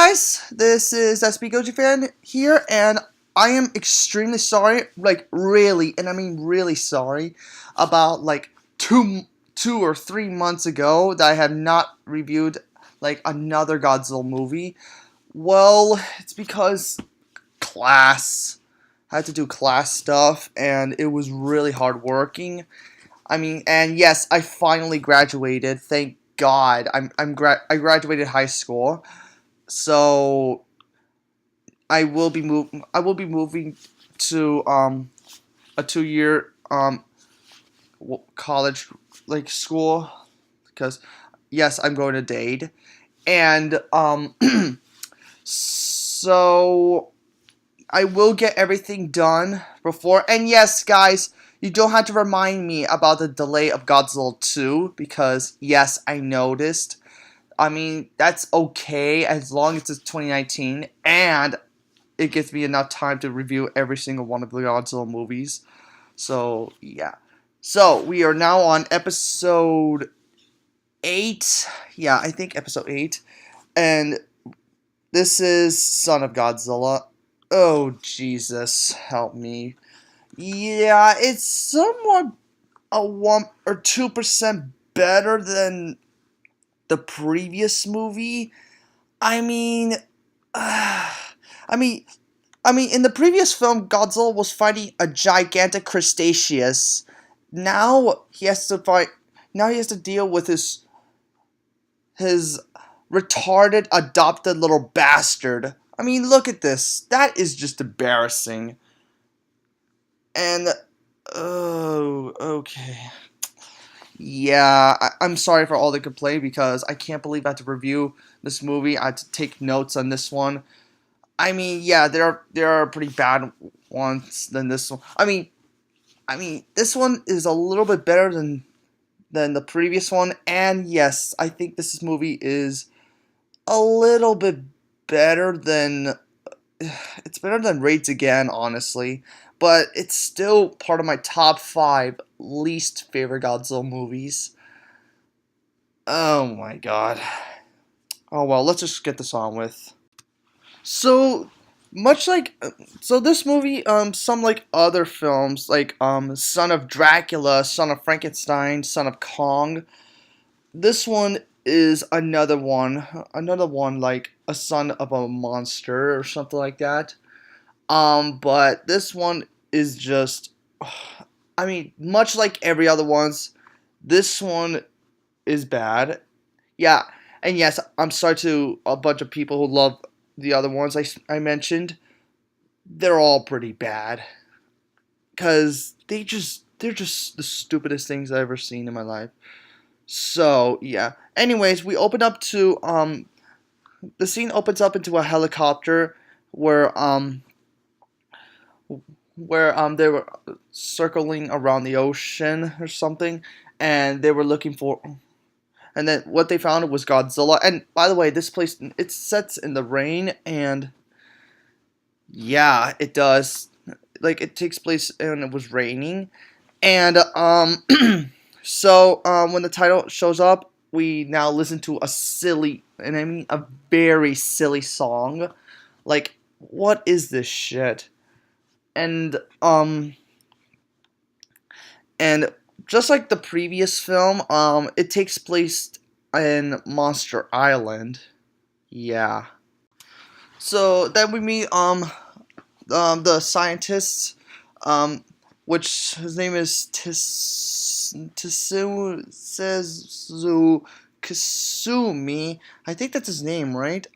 guys, this is SB Goji fan here, and I am extremely sorry, like really, and I mean really sorry, about like two or 3 months ago that I have not reviewed like another Godzilla movie. Well, it's because class. I had to do class stuff, and it was really hard working. I mean, and yes, I finally graduated. Thank God. I graduated high school. So I will be moving to a 2-year college like school because yes, I'm going to Dade. And so I will get everything done before. And yes, guys, you don't have to remind me about the delay of Godzilla 2 because yes, I noticed. I mean, that's okay as long as it's 2019 and it gives me enough time to review every single one of the Godzilla movies. So, yeah. So, we are now on episode 8. Yeah, I think episode 8. And this is Son of Godzilla. Oh, Jesus, help me. Yeah, it's somewhat a 1 or 2% better than the previous movie. I mean, in the previous film, Godzilla was fighting a gigantic crustaceus. Now he has to fight. Now he has to deal with his retarded adopted little bastard. I mean, look at this. That is just embarrassing. And oh, okay. Yeah, I'm sorry for all the complaint because I can't believe I had to review this movie. I had to take notes on this one. I mean, yeah, there are pretty bad ones than this one. I mean, this one is a little bit better than the previous one, and yes, I think this movie is a little bit better than it's better than Raids Again, honestly, but it's still part of my top 5 least favorite Godzilla movies. Oh my god. Oh well, let's just get this on with. So much like this movie, some like other films like Son of Dracula, Son of Frankenstein, Son of Kong. This one is another one like a son of a monster or something like that. But this one is just, I mean, much like every other ones, this one is bad. Yeah, and yes, I'm sorry to a bunch of people who love the other ones I mentioned. They're all pretty bad. Because they're just the stupidest things I've ever seen in my life. So, yeah. Anyways, we open up to, the scene opens up into a helicopter where they were circling around the ocean or something, and they were looking for, and then what they found was Godzilla. And by the way, this place, it sets in the rain, and yeah, it does. Like, it takes place and it was raining, and so when the title shows up, we now listen to a silly, and I mean a very silly song. Like, what is this shit? And and just like the previous film, it takes place in Monster Island. Yeah. So then we meet the scientist, which his name is Tesuzu Kasumi. I think that's his name, right?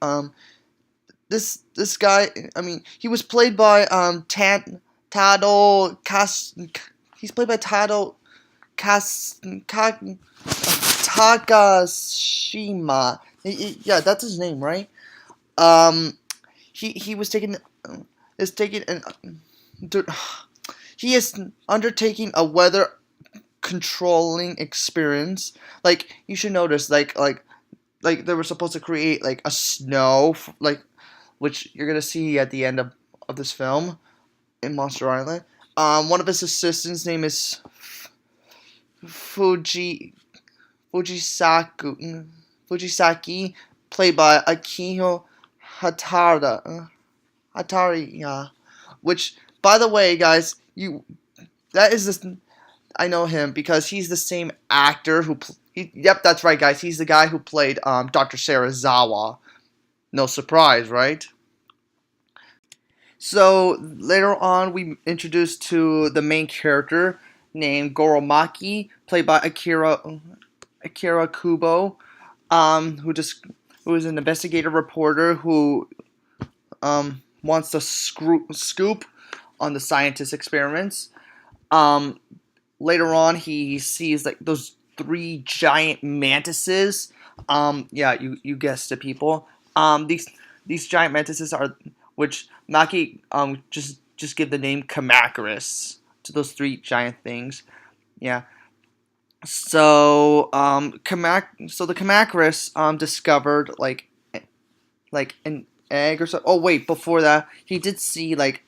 This guy, I mean, he was played by Tado Kas. He's played by Tado Takashima. Yeah, that's his name, right? He was taken is taking an he is undertaking a weather controlling experience. Like, you should notice, like they were supposed to create like a snow, like, which you're gonna see at the end of this film in Monster Island. One of his assistants' name is Fujisaki, played by Akiho Hatari, yeah. Which, by the way, guys, that is this. I know him because he's the same actor yep, that's right, guys. He's the guy who played Dr. Serizawa. No surprise, right? So later on, we introduced to the main character named Goromaki, played by Akira Kubo, who is an investigative reporter who wants to scoop on the scientist experiments. Later on, he sees like those three giant mantises. Yeah, you guessed it, people. These giant mantises are which Maki just give the name Kamacurus to those three giant things. Yeah. So the Kamacurus discovered like an egg or so. Oh wait, before that, he did see like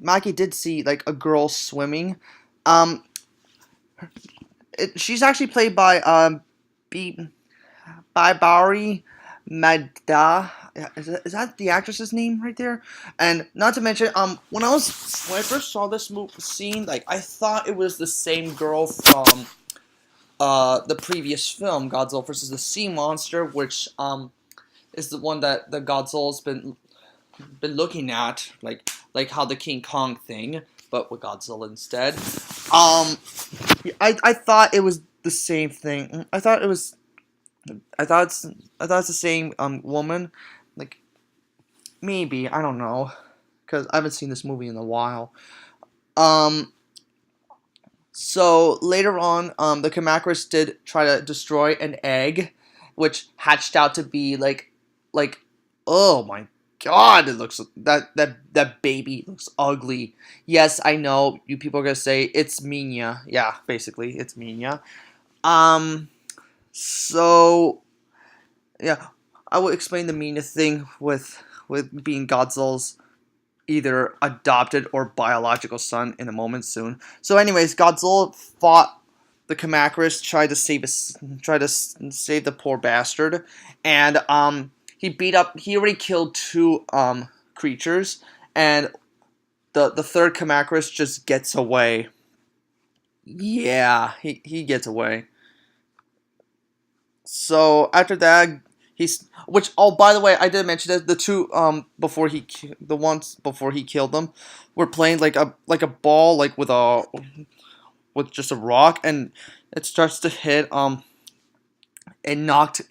Maki did see like a girl swimming. Um, she's actually played by by Bari Madda. Is that the actress's name right there? And not to mention, when I first saw this scene, like I thought it was the same girl from the previous film, Godzilla versus the Sea Monster, which is the one that the Godzilla's been looking at, like how the King Kong thing, but with Godzilla instead. I thought it was the same thing. I thought it's the same woman. Like maybe, I don't know, because I haven't seen this movie in a while. So later on, the Kamacurus did try to destroy an egg, which hatched out to be like oh my god, it looks that baby looks ugly. Yes, I know you people are gonna say it's Minya. Yeah, basically it's Minya. So yeah, I will explain the Minya thing with being Godzilla's either adopted or biological son in a moment soon. So anyways, Godzilla fought the Kamacurus, tried to save the poor bastard, and he already killed two creatures, and the third Kamacurus just gets away. Yeah, he gets away. So after that, by the way, I did mention that the two the ones before he killed them were playing like a ball, like with just a rock, and it starts to hit it knocked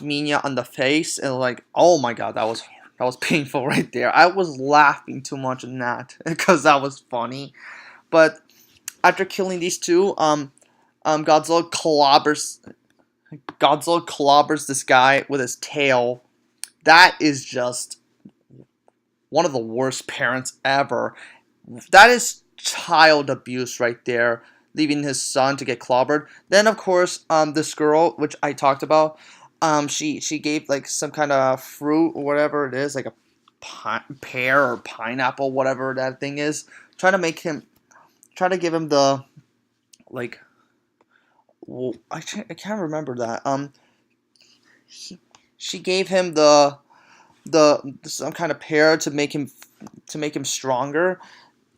Minya on the face, and like, oh my god, that was painful right there. I was laughing too much in that because that was funny. But after killing these two, Godzilla clobbers this guy with his tail. That is just one of the worst parents ever. That is child abuse right there, leaving his son to get clobbered. Then of course, this girl, which I talked about, she gave like some kind of fruit or whatever it is, like a pear or pineapple, whatever that thing is, trying to give him the like. Well, I can't remember that. She gave him the some kind of pear to make him stronger.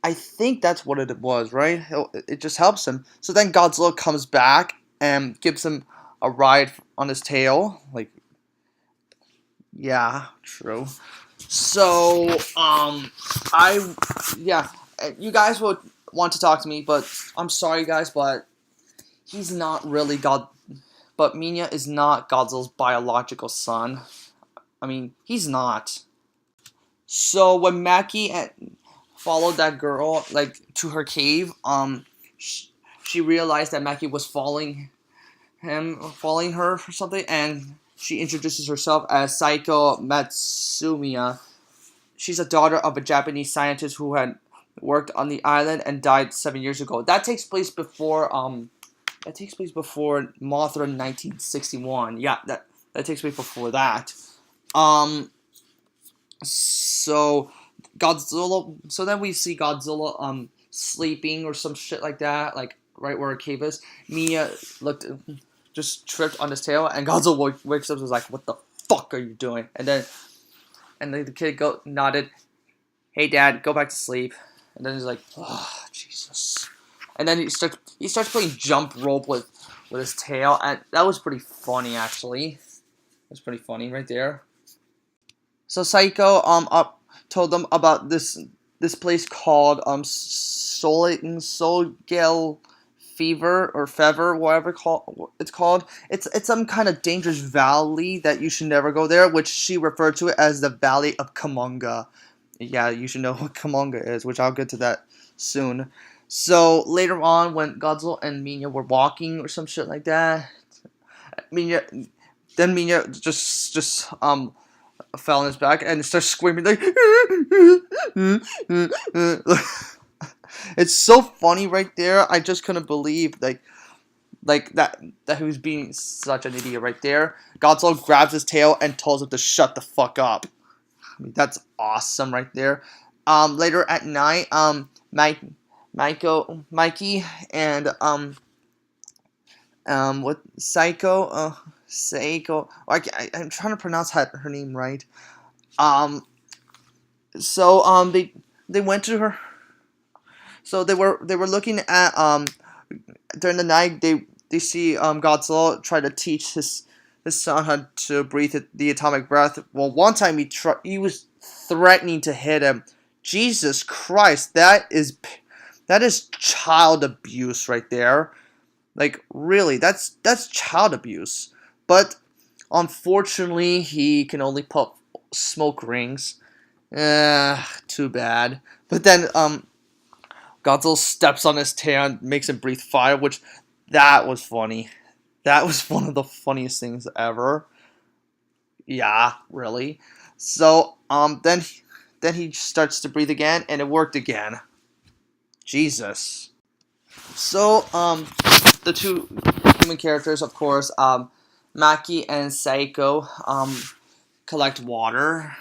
I think that's what it was, right? It just helps him. So then Godzilla comes back and gives him a ride on his tail. Like, yeah, true. So, yeah, you guys would want to talk to me, but I'm sorry, guys, but he's not really but Minya is not Godzilla's biological son. I mean, he's not. So when Maki followed that girl like to her cave, she realized that Maki was following her or something, and she introduces herself as Saiko Matsumiya. She's a daughter of a Japanese scientist who had worked on the island and died 7 years ago. That takes place before Mothra in 1961. Yeah, that takes place before that. So Godzilla. So then we see Godzilla sleeping or some shit like that, like right where a cave is. Minya just tripped on his tail, and Godzilla wakes up and was like, "What the fuck are you doing? And then the kid nodded. Hey, Dad, go back to sleep. And then he's like, oh, Jesus. And then he starts playing jump rope with his tail, and that was pretty funny, actually. It was pretty funny right there. So Psycho told them about this place called Solgel Fever or Fever, whatever it's called. It's some kind of dangerous valley that you should never go there, which she referred to it as the Valley of Kumonga. Yeah, you should know what Kumonga is, which I'll get to that soon. So later on, when Godzilla and Minya were walking or some shit like that, Minya just fell on his back and starts screaming like. It's so funny right there. I just couldn't believe that he was being such an idiot right there. Godzilla grabs his tail and tells him to shut the fuck up. I mean, that's awesome right there. Later at night, Mikey and what Seiko. I'm trying to pronounce her name right. So they went to her. So they were looking at during the night they see Godzilla try to teach his son how to breathe the atomic breath. Well, one time he was threatening to hit him. Jesus Christ, that is child abuse right there. Like, really, that's child abuse. But unfortunately, he can only pop smoke rings. Too bad. But then Godzilla steps on his tail and makes him breathe fire, which that was funny. That was one of the funniest things ever. Yeah, really. So then he starts to breathe again, and it worked again. Jesus. So the two human characters, of course, Maki and Seiko, collect water,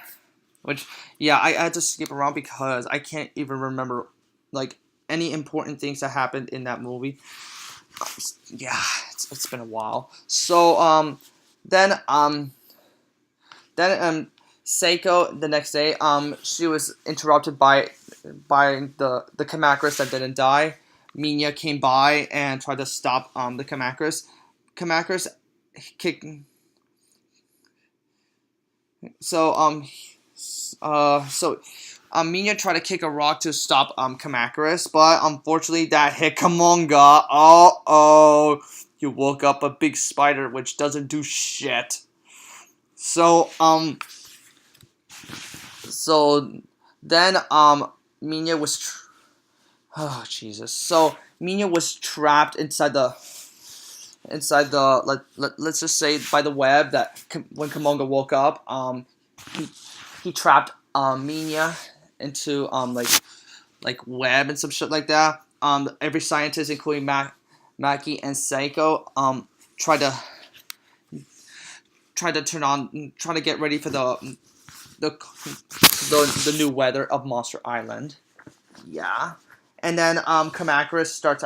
which, yeah, I had to skip around because I can't even remember, like, any important things that happened in that movie. Yeah, it's been a while. So, then Seiko, the next day, she was interrupted by the Kamacurus that didn't die. Minya came by and tried to stop the Kamacurus. Kamacurus kicked. Minya tried to kick a rock to stop Kamacurus, but unfortunately that hit Kumonga. Oh, you woke up a big spider which doesn't do shit. So then Minya was oh Jesus. So Minya was trapped inside the let's just say by the web that when Kumonga woke up, he trapped Minya into like web and some shit like that. Every scientist, including Maki and Seiko, tried to get ready for the new weather of Monster Island. Yeah, and then Kamacurus starts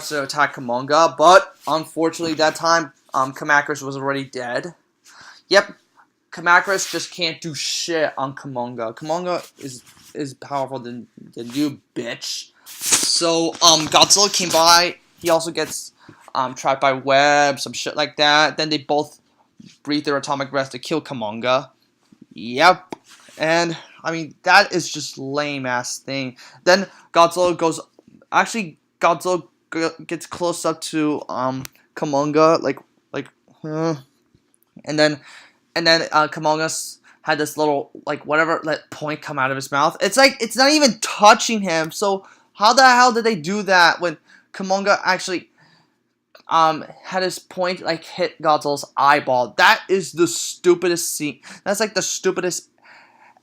to attack Kumonga, but unfortunately that time Kamacurus was already dead. Yep, Kamacurus just can't do shit on Kumonga. Kumonga is powerful than you, bitch. So Godzilla came by. He also gets trapped by web, some shit like that. Then they both breathe their atomic breath to kill Kumonga. Yep. And I mean that is just lame ass thing. Then Godzilla gets close up to Kumonga, and then Kumonga had this little point come out of his mouth. It's like it's not even touching him. So how the hell did they do that when Kumonga actually had his point hit Godzilla's eyeball? That is the stupidest scene. That's like the stupidest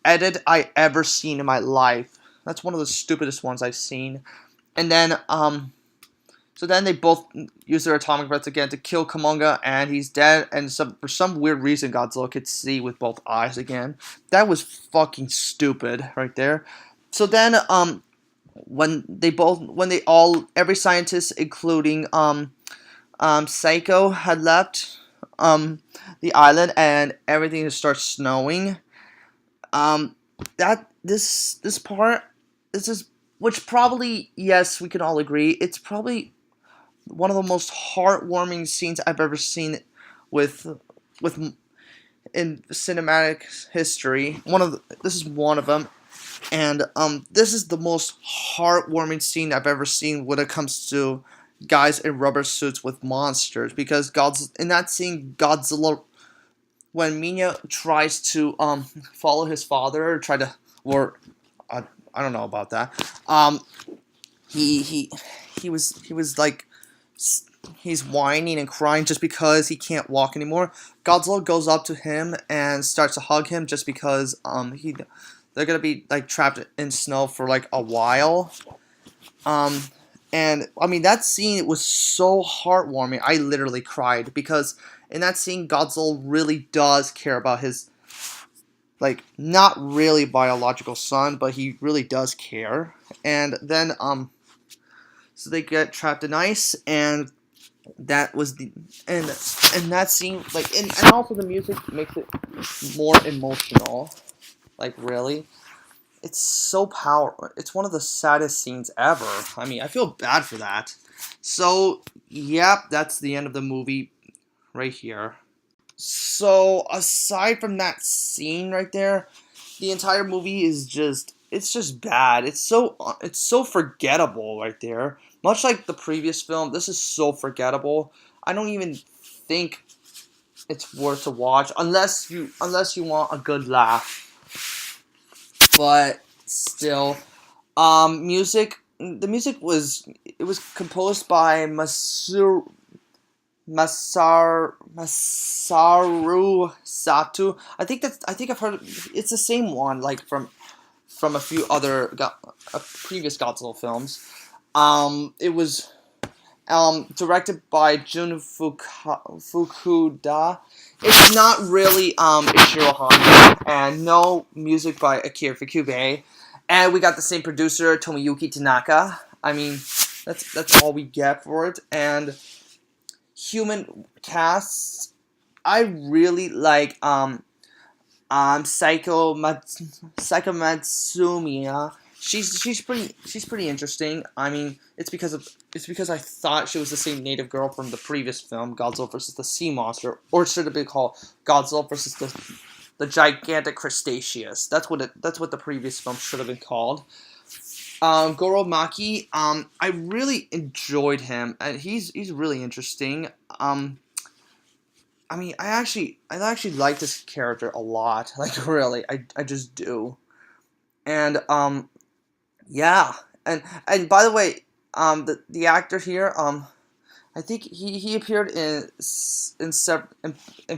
edit I ever seen in my life. That's one of the stupidest ones I've seen. And then so then they both use their atomic breath again to kill Kumonga, and he's dead. And for some weird reason, Godzilla could see with both eyes again. That was fucking stupid right there. So then, every scientist, including Seiko, had left the island and everything starts snowing. That this part, this is, which probably, yes, we can all agree, it's probably one of the most heartwarming scenes I've ever seen with with in cinematic history. This is one of them, and this is the most heartwarming scene I've ever seen when it comes to guys in rubber suits with monsters. Because in that scene, Godzilla, when Minya tries to follow his father, I don't know about that. He was like, he's whining and crying just because he can't walk anymore. Godzilla goes up to him and starts to hug him just because they're gonna be like trapped in snow for like a while. And I mean, that scene was so heartwarming. I literally cried because in that scene, Godzilla really does care about his, like, not really biological son, but he really does care. And then so they get trapped in ice, and that was the and that scene, like, and also the music makes it more emotional. Like, really, it's so powerful. It's one of the saddest scenes ever. I mean, I feel bad for that. So, yep, that's the end of the movie right here. So, aside from that scene right there, the entire movie is it's just bad. It's so forgettable right there. Much like the previous film, this is so forgettable. I don't even think it's worth to watch unless you want a good laugh. But still, the music was composed by Masaru Sato. I think I've heard it's the same one, like from a few other previous Godzilla films. It was directed by Jun Fukuda. It's not really Ishiro Honda, and no music by Akira Ifukube. And we got the same producer, Tomoyuki Tanaka. I mean, that's all we get for it. And human casts, I really like Psycho Matsumiya. She's pretty interesting. I mean, it's because I thought she was the same native girl from the previous film, Godzilla vs. the Sea Monster, or should it be called Godzilla vs. the Gigantic Crustaceus? That's what the previous film should have been called. Goro Maki, I really enjoyed him, and he's really interesting. I mean, I actually like this character a lot. Like, really, I just do. And yeah, and by the way, the actor here, I think he appeared in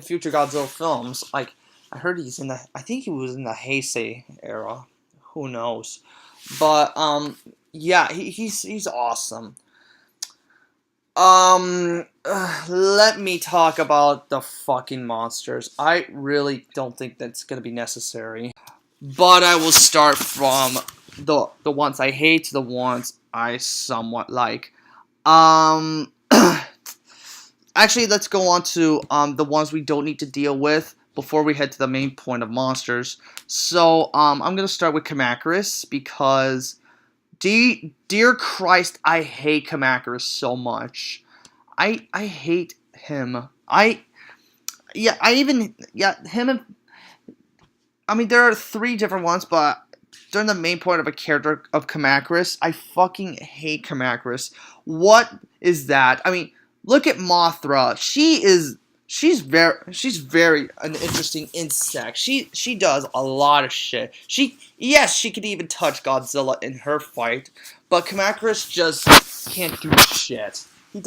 future Godzilla films. Like, I heard I think he was in the Heisei era. Who knows? But yeah, he's awesome. Let me talk about the fucking monsters. I really don't think that's gonna be necessary. But I will start from the ones I hate to the ones I somewhat like. Actually, let's go on to the ones we don't need to deal with before we head to the main point of monsters. So I'm gonna start with Kamacurus because, dear Christ, I hate Kamacurus so much. I hate him. Him and, I mean, there are 3 different ones, but during the main point of a character of Kamacurus, I fucking hate Kamacurus. What is that? I mean, look at Mothra. She's very an interesting insect. She does a lot of shit. She could even touch Godzilla in her fight, but Kamacurus just can't do shit. He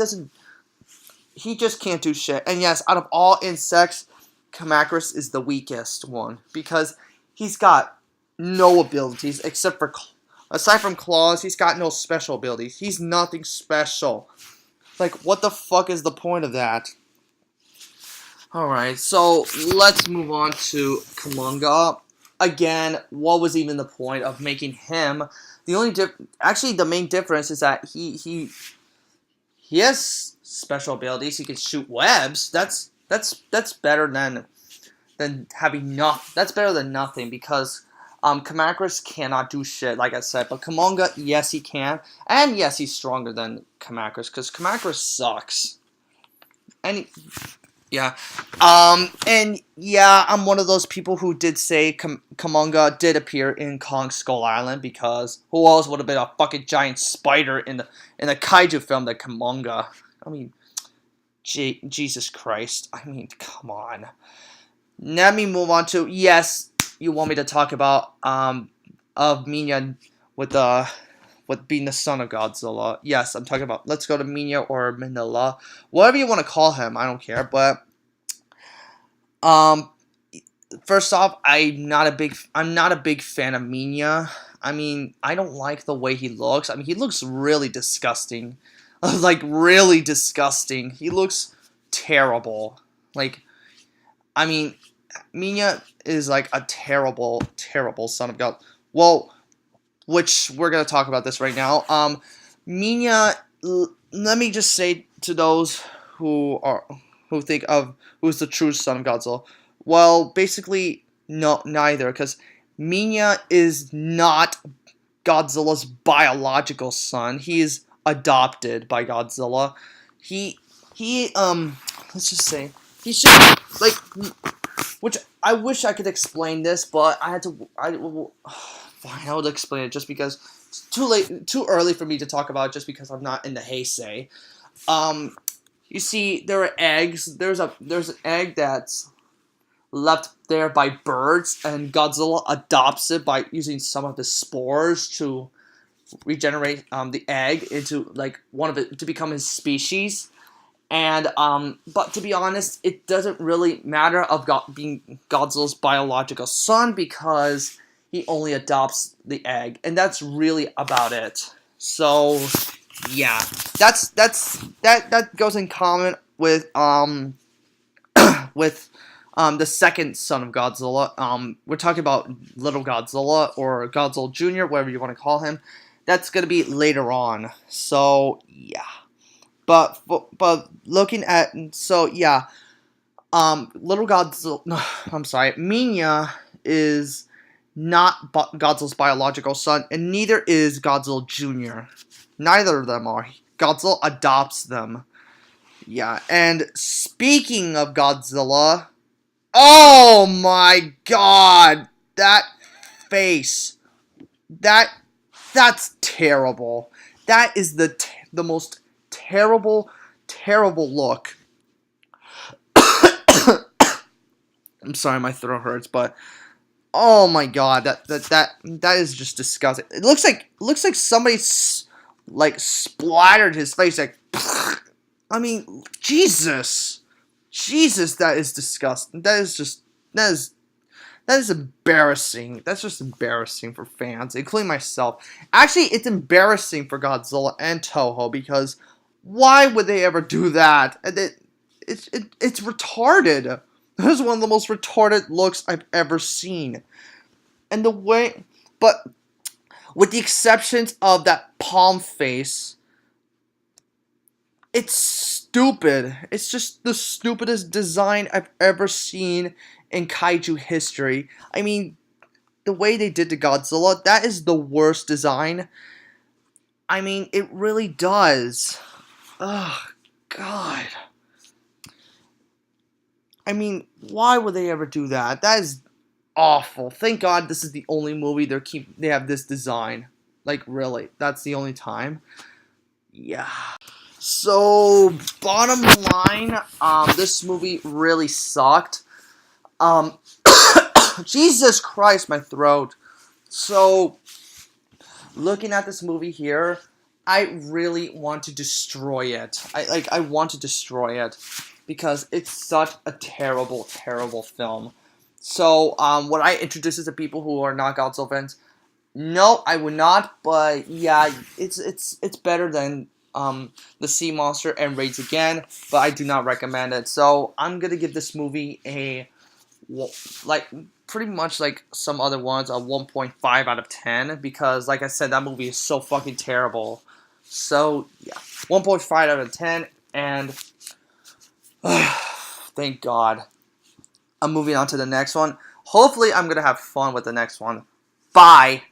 just can't do shit. And yes, out of all insects, Kamacurus is the weakest one because he's got no abilities except for, aside from claws, he's got no special abilities. He's nothing special. Like, what the fuck is the point of that? Alright, so let's move on to Kumonga. Again, what was even the point of making him? Actually, the main difference is that he has special abilities. He can shoot webs. That's That's better than having nothing. That's better than nothing because Kamacurus cannot do shit, like I said. But Kumonga, yes, he can, and yes, he's stronger than Kamacurus because Kamacurus sucks. And yeah, and yeah, I'm one of those people who did say Kumonga did appear in Kong Skull Island because who else would have been a fucking giant spider in the kaiju film than Kumonga? I mean, Jesus Christ! I mean, come on. Let me move on to yes. You want me to talk about of Minya with being the son of Godzilla? Yes, I'm talking about. Let's go to Minya or Manila, whatever you want to call him. I don't care. But first off, I'm not a big fan of Minya. I mean, I don't like the way he looks. I mean, he looks really disgusting, like really disgusting. He looks terrible. Like, I mean, Minya is like a terrible, terrible son of God. Well, which we're gonna talk about this right now. Minya. Let me just say to those who think of who's the true son of Godzilla. Well, basically, no, neither, because Minya is not Godzilla's biological son. He is adopted by Godzilla. Let's just say he should like. Which I wish I could explain this, but I had to. Fine, I would explain it just because it's too early for me to talk about it. Just because I'm not in the Heisei. You see, there are eggs. There's an egg that's left there by birds, and Godzilla adopts it by using some of the spores to regenerate the egg into like one of it to become his species. And but to be honest, it doesn't really matter of being Godzilla's biological son because he only adopts the egg, and that's really about it. So yeah, that goes in common with with the second son of Godzilla. We're talking about Little Godzilla or Godzilla Jr., whatever you want to call him. That's gonna be later on. So yeah. But looking at Little Godzilla. No, I'm sorry, Minya is not Godzilla's biological son, and neither is Godzilla Jr. Neither of them are. Godzilla adopts them. Yeah, and speaking of Godzilla, oh my God, that face, that's terrible. That is the most terrible look. I'm sorry, my throat hurts, but oh my God, that is just disgusting. It looks like somebody splattered his face. Like, I mean, Jesus, that is disgusting. That is embarrassing. That's just embarrassing for fans, including myself. Actually, it's embarrassing for Godzilla and Toho because why would they ever do that? It's retarded. This is one of the most retarded looks I've ever seen. And the way, but with the exceptions of that palm face, it's stupid. It's just the stupidest design I've ever seen in kaiju history. I mean, the way they did to Godzilla, that is the worst design. I mean, it really does. Oh, God. I mean, why would they ever do that? That is awful. Thank God this is the only movie they have this design. Like, really, that's the only time. Yeah. So, bottom line, this movie really sucked. Jesus Christ, my throat. So, looking at this movie here, I really want to destroy it. I want to destroy it because it's such a terrible, terrible film. So, would I introduce it to people who are not Godzilla fans? No, I would not. But yeah, it's better than the Sea Monster and Raids Again, but I do not recommend it. So I'm gonna give this movie a pretty much like some other ones, a 1.5 out of 10 because, like I said, that movie is so fucking terrible. So yeah, 1.5 out of 10, and Thank God. I'm moving on to the next one. Hopefully, I'm going to have fun with the next one. Bye.